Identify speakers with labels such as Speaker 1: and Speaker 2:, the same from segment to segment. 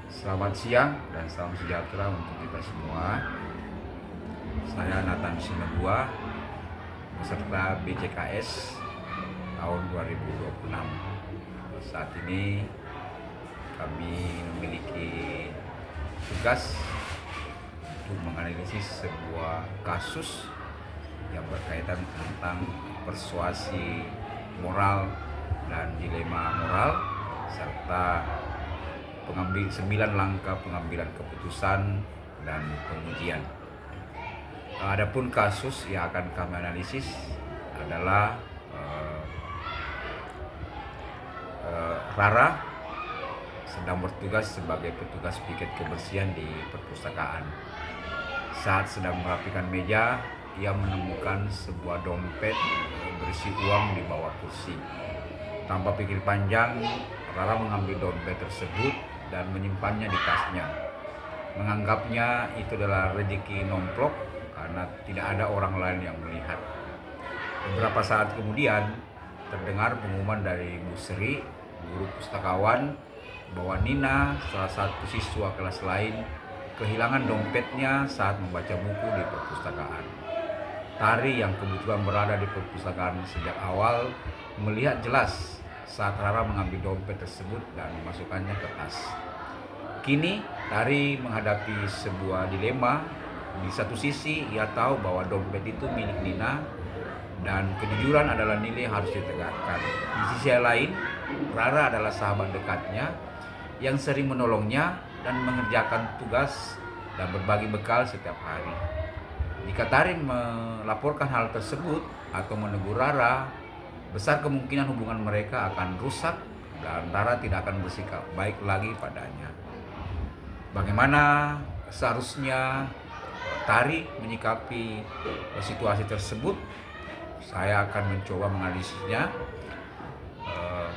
Speaker 1: Selamat siang dan salam sejahtera untuk kita semua. Saya Nathan Sinebua, peserta BCKS tahun 2026. Saat ini kami memiliki tugas untuk menganalisis sebuah kasus yang berkaitan tentang persuasi moral dan dilema moral serta 9 langkah pengambilan keputusan dan pengujian. Adapun kasus yang akan kami analisis adalah Rara sedang bertugas sebagai petugas piket kebersihan di perpustakaan. Saat sedang merapikan meja, ia menemukan sebuah dompet berisi uang di bawah kursi. Tanpa pikir panjang, Rara mengambil dompet tersebut dan menyimpannya di tasnya. Menganggapnya itu adalah rezeki nomplok karena tidak ada orang lain yang melihat. Beberapa saat kemudian, terdengar pengumuman dari Bu Sri, guru pustakawan, bahwa Nina, salah satu siswa kelas lain, kehilangan dompetnya saat membaca buku di perpustakaan. Tari yang kebetulan berada di perpustakaan sejak awal melihat jelas saat Rara mengambil dompet tersebut dan memasukkannya ke tas. Kini Tari menghadapi sebuah dilema. Di satu sisi ia tahu bahwa dompet itu milik Nina dan kejujuran adalah nilai yang harus ditegakkan. Di sisi lain, Rara adalah sahabat dekatnya yang sering menolongnya dan mengerjakan tugas dan berbagi bekal setiap hari. Jika Tari melaporkan hal tersebut atau menegur Rara, besar kemungkinan hubungan mereka akan rusak dan Rara tidak akan bersikap baik lagi padanya. Bagaimana seharusnya Tari menyikapi situasi tersebut? Saya akan mencoba menganalisisnya.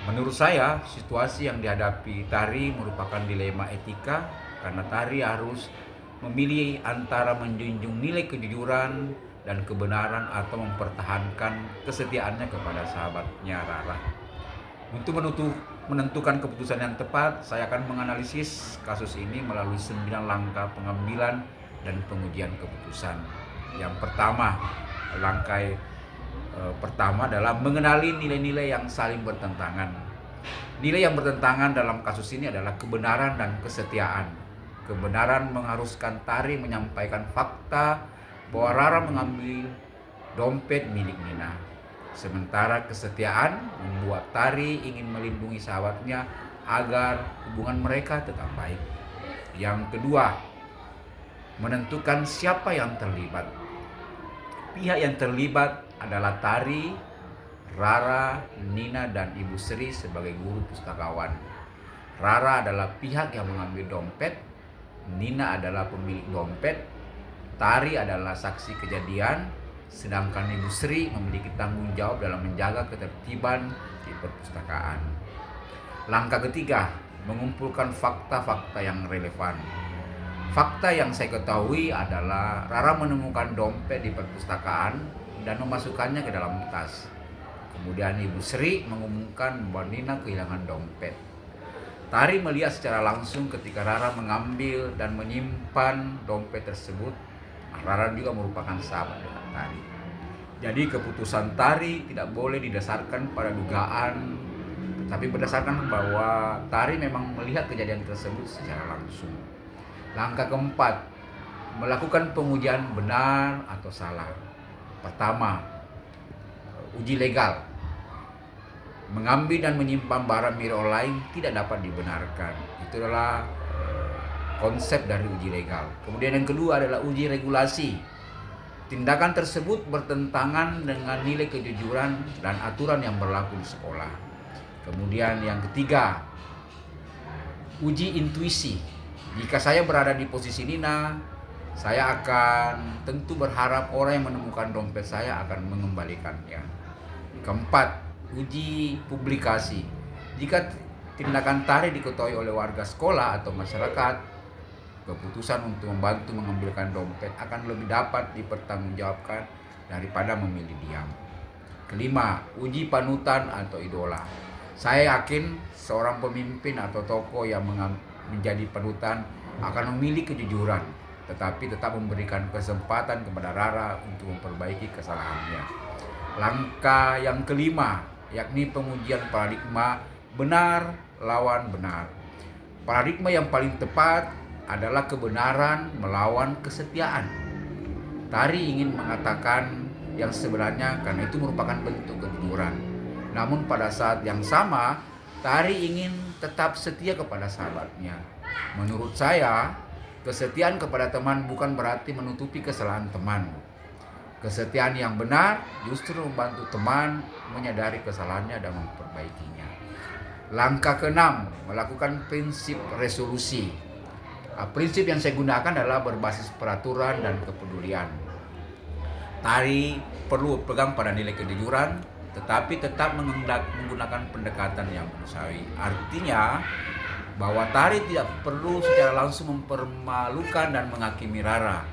Speaker 1: Menurut saya, situasi yang dihadapi Tari merupakan dilema etika karena Tari harus memilih antara menjunjung nilai kejujuran dan kebenaran atau mempertahankan kesetiaannya kepada sahabatnya Rara. Untuk menentukan keputusan yang tepat, saya akan menganalisis kasus ini melalui 9 langkah pengambilan dan pengujian keputusan. Yang pertama, langkah pertama adalah mengenali nilai-nilai yang saling bertentangan. Nilai yang bertentangan dalam kasus ini adalah kebenaran dan kesetiaan. Kebenaran mengharuskan Tari menyampaikan fakta bahwa Rara mengambil dompet milik Nina. Sementara kesetiaan membuat Tari ingin melindungi sahabatnya agar hubungan mereka tetap baik. Yang kedua, menentukan siapa yang terlibat. Pihak yang terlibat adalah Tari, Rara, Nina, dan Ibu Sri sebagai guru pustakawan. Rara adalah pihak yang mengambil dompet, Nina adalah pemilik dompet, Tari adalah saksi kejadian, sedangkan Ibu Sri memiliki tanggung jawab dalam menjaga ketertiban di perpustakaan. Langkah ketiga, mengumpulkan fakta-fakta yang relevan. Fakta yang saya ketahui adalah Rara menemukan dompet di perpustakaan dan memasukkannya ke dalam tas. Kemudian Ibu Sri mengumumkan bahwa Nina kehilangan dompet. Tari melihat secara langsung ketika Rara mengambil dan menyimpan dompet tersebut. Rara juga merupakan sahabat dengan Tari. Jadi keputusan Tari tidak boleh didasarkan pada dugaan, tapi berdasarkan bahwa Tari memang melihat kejadian tersebut secara langsung. Langkah keempat, melakukan pengujian benar atau salah. Pertama, uji legal. Mengambil dan menyimpan barang milik orang lain tidak dapat dibenarkan. Itu adalah konsep dari uji legal. Kemudian yang kedua adalah uji regulasi. Tindakan tersebut bertentangan dengan nilai kejujuran dan aturan yang berlaku di sekolah. Kemudian yang ketiga, uji intuisi. Jika saya berada di posisi Nina, saya akan tentu berharap orang yang menemukan dompet saya akan mengembalikannya. Keempat, uji publikasi. Jika tindakan Tari diketahui oleh warga sekolah atau masyarakat, keputusan untuk membantu mengambilkan dompet akan lebih dapat dipertanggungjawabkan daripada memilih diam. Kelima, uji panutan atau idola. Saya yakin seorang pemimpin atau tokoh yang menjadi panutan akan memilih kejujuran, tetapi tetap memberikan kesempatan kepada Rara untuk memperbaiki kesalahannya. Langkah yang kelima, yakni pengujian paradigma benar lawan benar. Paradigma yang paling tepat adalah kebenaran melawan kesetiaan. Tari ingin mengatakan yang sebenarnya karena itu merupakan bentuk kejujuran. Namun pada saat yang sama, Tari ingin tetap setia kepada sahabatnya. Menurut saya, kesetiaan kepada teman bukan berarti menutupi kesalahan teman. Kesetiaan yang benar justru membantu teman menyadari kesalahannya dan memperbaikinya. Langkah keenam, melakukan prinsip resolusi. Prinsip yang saya gunakan adalah berbasis peraturan dan kepedulian. Tari perlu pegang pada nilai kejujuran, tetapi tetap menggunakan pendekatan yang manusiawi. Artinya bahwa Tari tidak perlu secara langsung mempermalukan dan menghakimi Rara.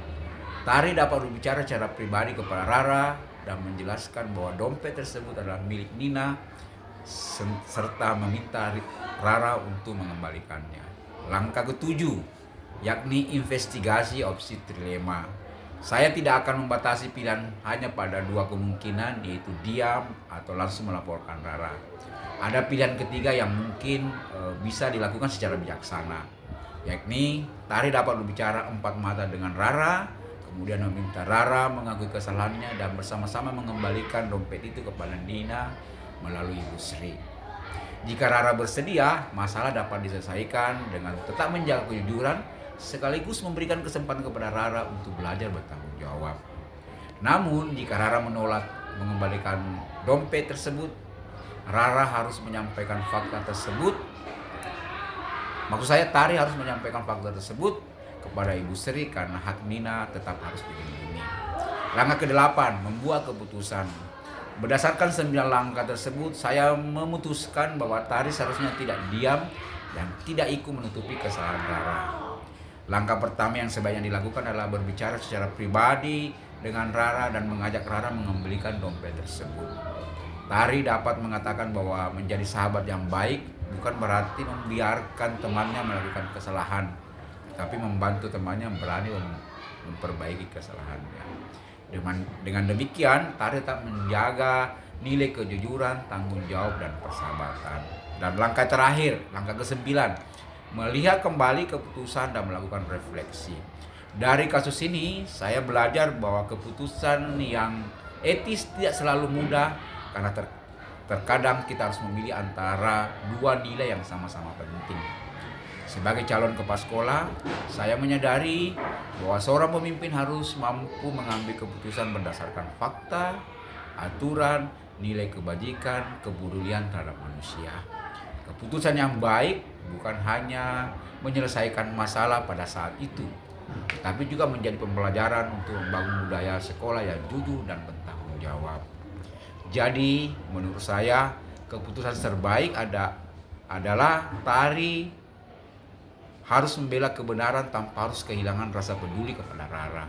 Speaker 1: Tari dapat berbicara secara pribadi kepada Rara dan menjelaskan bahwa dompet tersebut adalah milik Nina, serta meminta Rara untuk mengembalikannya. Langkah ketujuh, yakni investigasi opsi trilema. Saya tidak akan membatasi pilihan hanya pada dua kemungkinan, yaitu diam atau langsung melaporkan Rara. Ada pilihan ketiga yang mungkin bisa dilakukan secara bijaksana, yakni Tari dapat berbicara empat mata dengan Rara, kemudian meminta Rara mengakui kesalahannya dan bersama-sama mengembalikan dompet itu kepada Nina melalui Ibu Sri. Jika Rara bersedia, masalah dapat diselesaikan dengan tetap menjaga kejujuran sekaligus memberikan kesempatan kepada Rara untuk belajar bertanggung jawab. Namun, jika Rara menolak mengembalikan dompet tersebut, Rara harus menyampaikan fakta tersebut. Maksud saya, Tari harus menyampaikan fakta tersebut kepada Ibu Sri karena hak Nina tetap harus dilindungi. Langkah ke-8, membuat keputusan. Berdasarkan 9 langkah tersebut, saya memutuskan bahwa Tari seharusnya tidak diam dan tidak ikut menutupi kesalahan Rara. Langkah pertama yang sebaiknya dilakukan adalah berbicara secara pribadi dengan Rara dan mengajak Rara mengembalikan dompet tersebut. Tari dapat mengatakan bahwa menjadi sahabat yang baik bukan berarti membiarkan temannya melakukan kesalahan, tapi membantu temannya berani memperbaiki kesalahannya. Dengan demikian, Tari tetap menjaga nilai kejujuran, tanggung jawab, dan persahabatan. Dan langkah terakhir, langkah ke-9, melihat kembali keputusan dan melakukan refleksi. Dari kasus ini, saya belajar bahwa keputusan yang etis tidak selalu mudah karena terkadang kita harus memilih antara dua nilai yang sama-sama penting. Sebagai calon kepala sekolah, saya menyadari bahwa seorang pemimpin harus mampu mengambil keputusan berdasarkan fakta, aturan, nilai kebajikan, kepedulian terhadap manusia. Keputusan yang baik bukan hanya menyelesaikan masalah pada saat itu, tapi juga menjadi pembelajaran untuk membangun budaya sekolah yang jujur dan bertanggung jawab. Jadi, menurut saya, keputusan terbaik adalah Tari harus membela kebenaran tanpa harus kehilangan rasa peduli kepada Rara.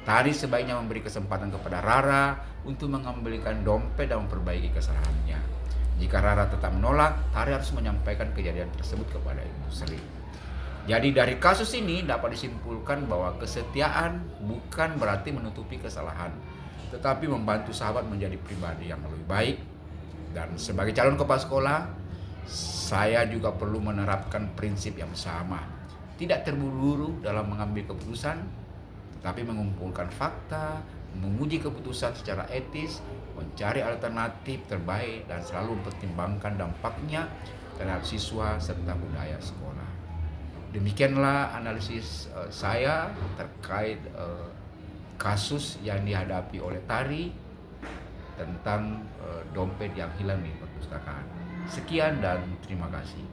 Speaker 1: Tari sebaiknya memberi kesempatan kepada Rara untuk mengembalikan dompet dan memperbaiki kesalahannya. Jika Rara tetap menolak, Tari harus menyampaikan kejadian tersebut kepada Ibu Sri. Jadi dari kasus ini dapat disimpulkan bahwa kesetiaan bukan berarti menutupi kesalahan, tetapi membantu sahabat menjadi pribadi yang lebih baik. Dan sebagai calon kepala sekolah, saya juga perlu menerapkan prinsip yang sama. Tidak terburu-buru dalam mengambil keputusan, tetapi mengumpulkan fakta, menguji keputusan secara etis, mencari alternatif terbaik, dan selalu mempertimbangkan dampaknya terhadap siswa serta budaya sekolah. Demikianlah analisis saya terkait kasus yang dihadapi oleh Tari tentang dompet yang hilang di perpustakaan. Sekian dan terima kasih.